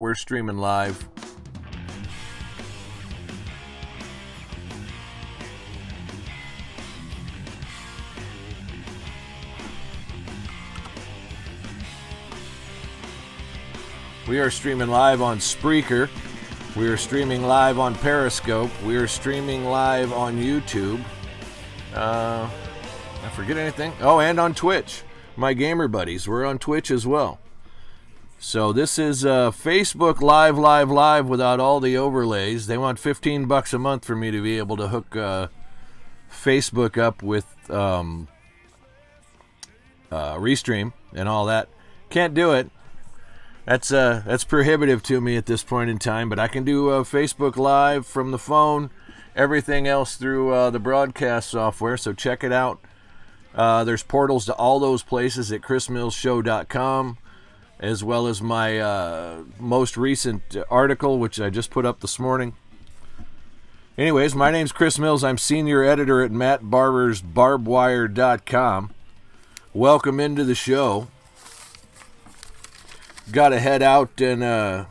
We're streaming live. We are streaming live on Spreaker. We are streaming live on Periscope. We are streaming live on YouTube. I forget anything? Oh, and on Twitch. My gamer buddies, we're on Twitch as well. So this is Facebook live without all the overlays. They want $15 a month for me to be able to hook Facebook up with Restream and all that. Can't do it. That's prohibitive to me at this point in time, but I can do Facebook Live from the phone, everything else through the broadcast software, so check it out. There's portals to all those places at chrismillsshow.com, as well as my most recent article, which I just put up this morning. Anyways, my name's Chris Mills. I'm senior editor at mattbarbersbarbedwire.com. Welcome into the show. Got to head out and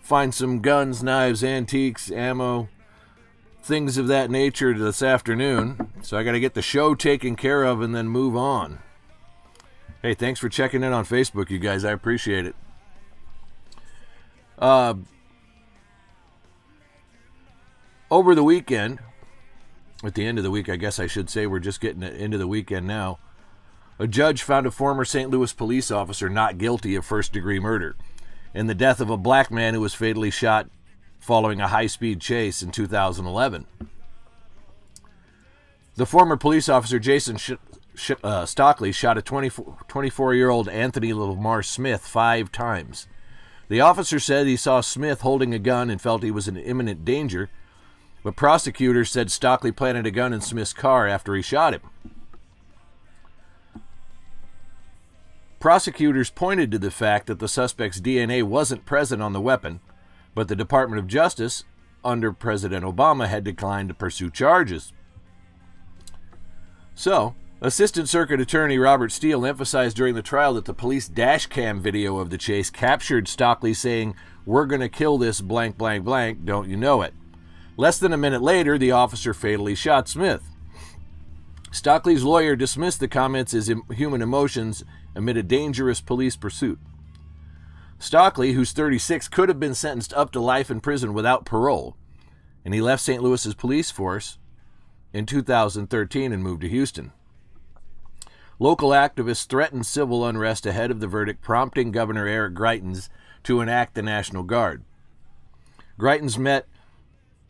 find some guns, knives, antiques, ammo, things of that nature this afternoon. So I got to get the show taken care of and then move on. Hey, thanks for checking in on Facebook, you guys. I appreciate it. Over the weekend, at the end of the week, I guess I should say, we're just getting into the weekend now. A judge found a former St. Louis police officer not guilty of first-degree murder in the death of a black man who was fatally shot following a high-speed chase in 2011. The former police officer, Jason Stockley, shot a 24-year-old Anthony Lamar Smith 5 times. The officer said he saw Smith holding a gun and felt he was in imminent danger, but prosecutors said Stockley planted a gun in Smith's car after he shot him. Prosecutors pointed to the fact that the suspect's DNA wasn't present on the weapon, but the Department of Justice, under President Obama, had declined to pursue charges. So, Assistant Circuit Attorney Robert Steele emphasized during the trial that the police dash cam video of the chase captured Stockley saying, "We're going to kill this blank, blank, blank, don't you know it?" Less than a minute later, the officer fatally shot Smith. Stockley's lawyer dismissed the comments as human emotions amid a dangerous police pursuit. Stockley, who's 36, could have been sentenced up to life in prison without parole, and he left St. Louis's police force in 2013 and moved to Houston. Local activists threatened civil unrest ahead of the verdict, prompting Governor Eric Greitens to enact the National Guard. Greitens met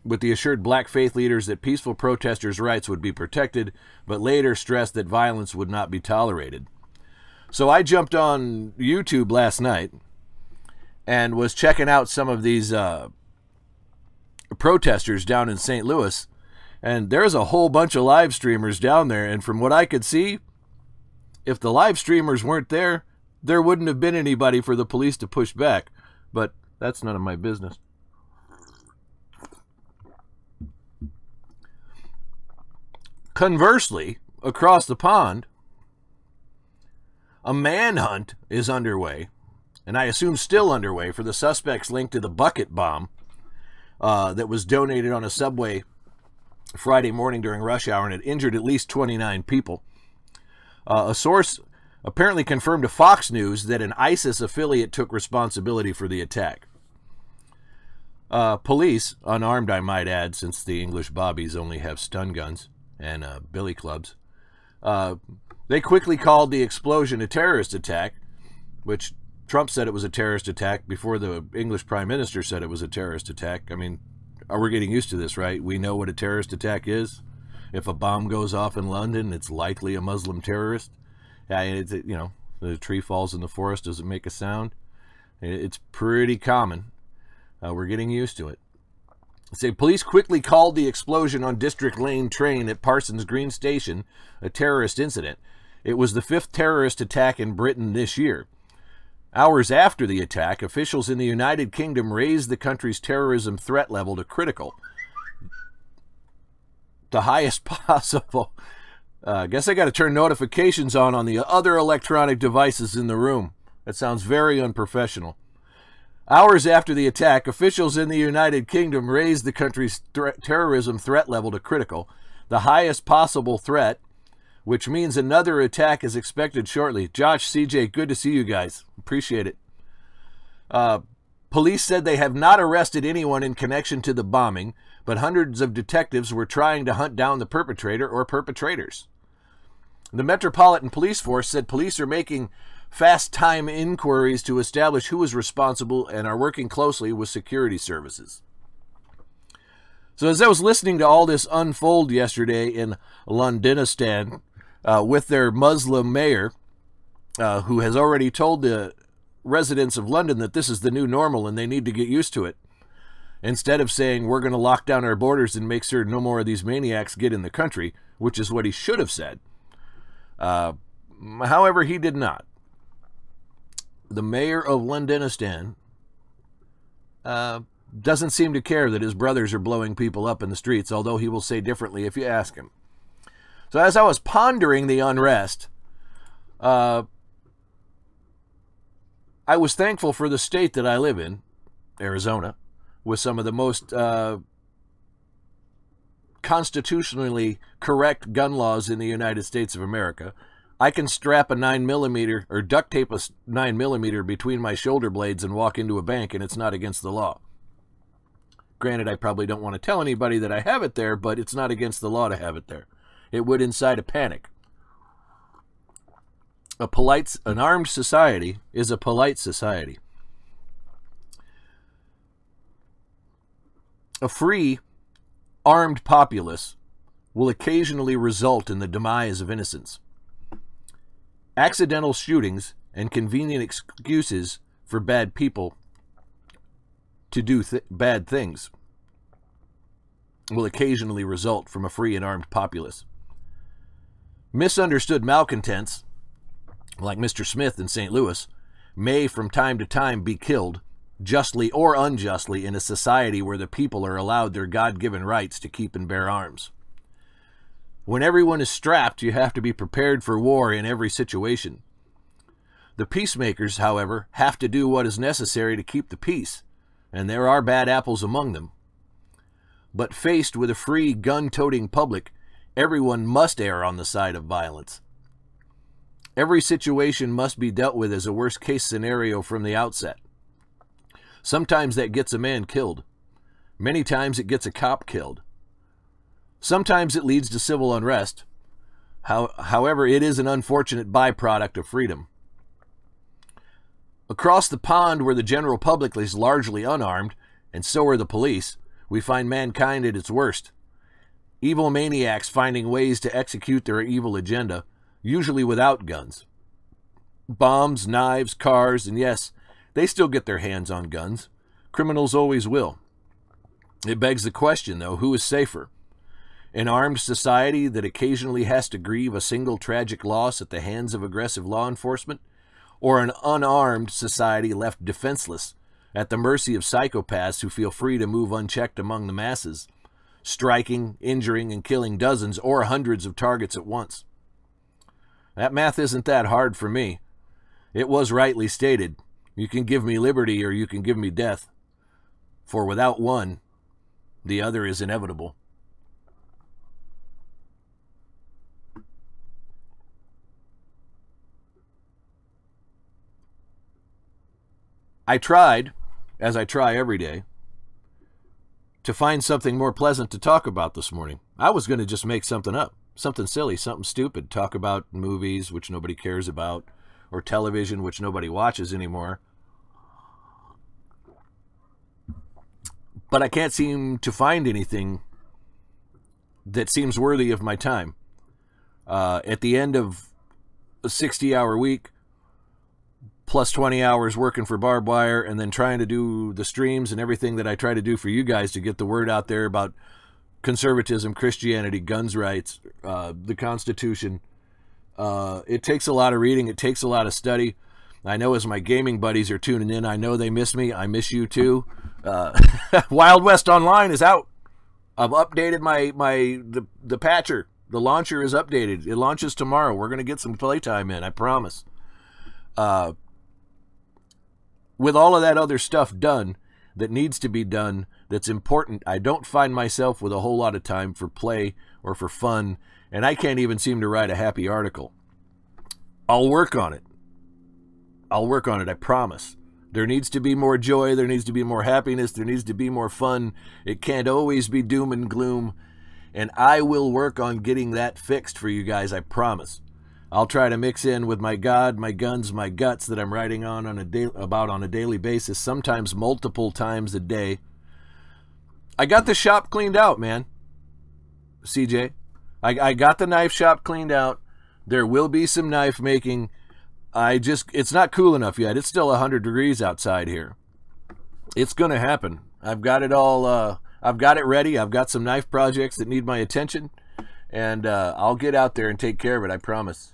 with the assured black faith leaders that peaceful protesters' rights would be protected, but later stressed that violence would not be tolerated. So I jumped on YouTube last night and was checking out some of these protesters down in St. Louis, and there's a whole bunch of live streamers down there, and from what I could see, if the live streamers weren't there, there wouldn't have been anybody for the police to push back, but that's none of my business. Conversely, across the pond, a manhunt is underway, and I assume still underway, for the suspects linked to the bucket bomb that was donated on a subway Friday morning during rush hour, and it injured at least 29 people. A source apparently confirmed to Fox News that an ISIS affiliate took responsibility for the attack. Police, unarmed I might add, since the English bobbies only have stun guns and billy clubs, they quickly called the explosion a terrorist attack, which Trump said it was a terrorist attack before the English Prime Minister said it was a terrorist attack. I mean, we're getting used to this, right? We know what a terrorist attack is. If a bomb goes off in London, it's likely a Muslim terrorist. You know, the tree falls in the forest, does it make a sound? It's pretty common. We're getting used to it. Say police quickly called the explosion on District Lane train at Parsons Green Station a terrorist incident. It was the 5th terrorist attack in Britain this year. Hours after the attack, officials in the United Kingdom raised the country's terrorism threat level to critical, the highest possible. I guess I got to turn notifications on the other electronic devices in the room. That sounds very unprofessional. Hours after the attack, officials in the United Kingdom raised the country's terrorism threat level to critical, the highest possible threat, which means another attack is expected shortly. Josh, CJ, good to see you guys. Appreciate it. Police said they have not arrested anyone in connection to the bombing, but hundreds of detectives were trying to hunt down the perpetrator or perpetrators. The Metropolitan Police Force said police are making fast time inquiries to establish who is responsible and are working closely with security services. So as I was listening to all this unfold yesterday in Londonistan with their Muslim mayor, who has already told the residents of London that this is the new normal and they need to get used to it, instead of saying we're going to lock down our borders and make sure no more of these maniacs get in the country, which is what he should have said. However, he did not. The mayor of Londonistan doesn't seem to care that his brothers are blowing people up in the streets, although he will say differently if you ask him. So as I was pondering the unrest, I was thankful for the state that I live in, Arizona, with some of the most constitutionally correct gun laws in the United States of America. I can strap a 9mm or duct tape a 9mm between my shoulder blades and walk into a bank, and it's not against the law. Granted, I probably don't want to tell anybody that I have it there, but it's not against the law to have it there. It would incite a panic. An armed society is a polite society. A free, armed populace will occasionally result in the demise of innocents. Accidental shootings and convenient excuses for bad people to do bad things will occasionally result from a free and armed populace. Misunderstood malcontents, like Mr. Smith in St. Louis, may from time to time be killed, justly or unjustly, in a society where the people are allowed their God-given rights to keep and bear arms. When everyone is strapped, you have to be prepared for war in every situation. The peacemakers, however, have to do what is necessary to keep the peace, and there are bad apples among them. But faced with a free, gun-toting public, everyone must err on the side of violence. Every situation must be dealt with as a worst-case scenario from the outset. Sometimes that gets a man killed. Many times it gets a cop killed. Sometimes it leads to civil unrest. However, it is an unfortunate byproduct of freedom. Across the pond, where the general public is largely unarmed, and so are the police, we find mankind at its worst. Evil maniacs finding ways to execute their evil agenda, usually without guns. Bombs, knives, cars, and yes, they still get their hands on guns. Criminals always will. It begs the question, though, who is safer? An armed society that occasionally has to grieve a single tragic loss at the hands of aggressive law enforcement, or an unarmed society left defenseless at the mercy of psychopaths who feel free to move unchecked among the masses, striking, injuring, and killing dozens or hundreds of targets at once? That math isn't that hard for me. It was rightly stated, you can give me liberty or you can give me death, for without one, the other is inevitable. I tried, as I try every day, to find something more pleasant to talk about this morning. I was going to just make something up, something silly, something stupid, talk about movies, which nobody cares about, or television, which nobody watches anymore. But I can't seem to find anything that seems worthy of my time. At the end of a 60-hour week, plus 20 hours working for Barbed Wire, and then trying to do the streams and everything that I try to do for you guys to get the word out there about conservatism, Christianity, guns rights, the Constitution. It takes a lot of reading. It takes a lot of study. I know as my gaming buddies are tuning in, I know they miss me. I miss you too. Wild West Online is out. I've updated the patcher. The launcher is updated. It launches tomorrow. We're going to get some playtime in, I promise. with all of that other stuff done that needs to be done, that's important, I don't find myself with a whole lot of time for play or for fun, and I can't even seem to write a happy article. I'll work on it. I'll work on it, I promise. There needs to be more joy, there needs to be more happiness, there needs to be more fun. It can't always be doom and gloom, and I will work on getting that fixed for you guys, I promise. I'll try to mix in with my God, my guns, my guts that I'm writing on a daily basis, sometimes multiple times a day. I got the shop cleaned out, man. CJ, I got the knife shop cleaned out. There will be some knife making. It's not cool enough yet. It's still 100 degrees outside here. It's going to happen. I've got it all, I've got it ready. I've got some knife projects that need my attention, and I'll get out there and take care of it, I promise.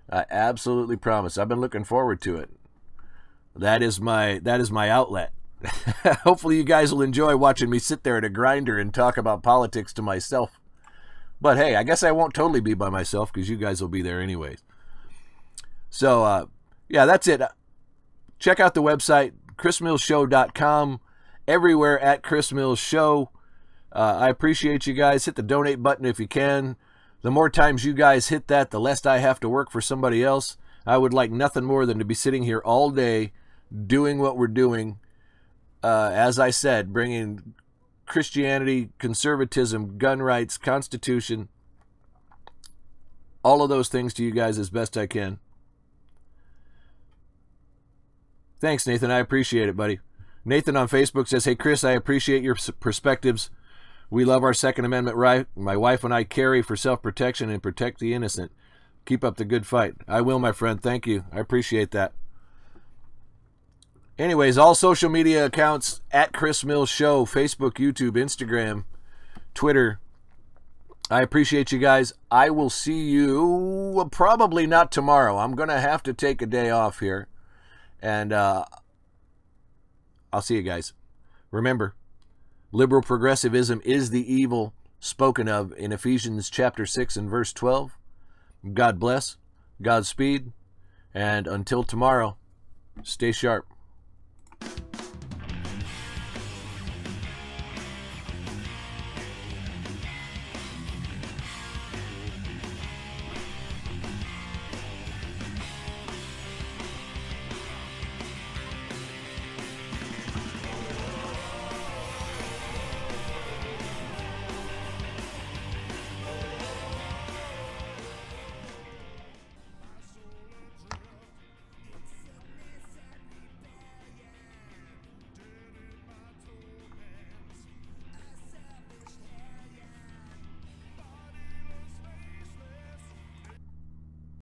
I absolutely promise. I've been looking forward to it. That is my outlet. Hopefully you guys will enjoy watching me sit there at a grinder and talk about politics to myself. But hey, I guess I won't totally be by myself because you guys will be there anyways. So, yeah, that's it. Check out the website, chrismillshow.com, everywhere at Chris Mills Show. I appreciate you guys. Hit the donate button if you can. The more times you guys hit that, the less I have to work for somebody else. I would like nothing more than to be sitting here all day doing what we're doing. As I said, bringing Christianity, conservatism, gun rights, Constitution, all of those things to you guys as best I can. Thanks, Nathan. I appreciate it, buddy. Nathan on Facebook says, hey, Chris, I appreciate your perspectives. We love our Second Amendment right. My wife and I carry for self-protection and protect the innocent. Keep up the good fight. I will, my friend. Thank you. I appreciate that. Anyways, all social media accounts at Chris Mills Show, Facebook, YouTube, Instagram, Twitter. I appreciate you guys. I will see you probably not tomorrow. I'm going to have to take a day off here. And I'll see you guys. Remember, liberal progressivism is the evil spoken of in Ephesians chapter 6 and verse 12. God bless, Godspeed, and until tomorrow, stay sharp.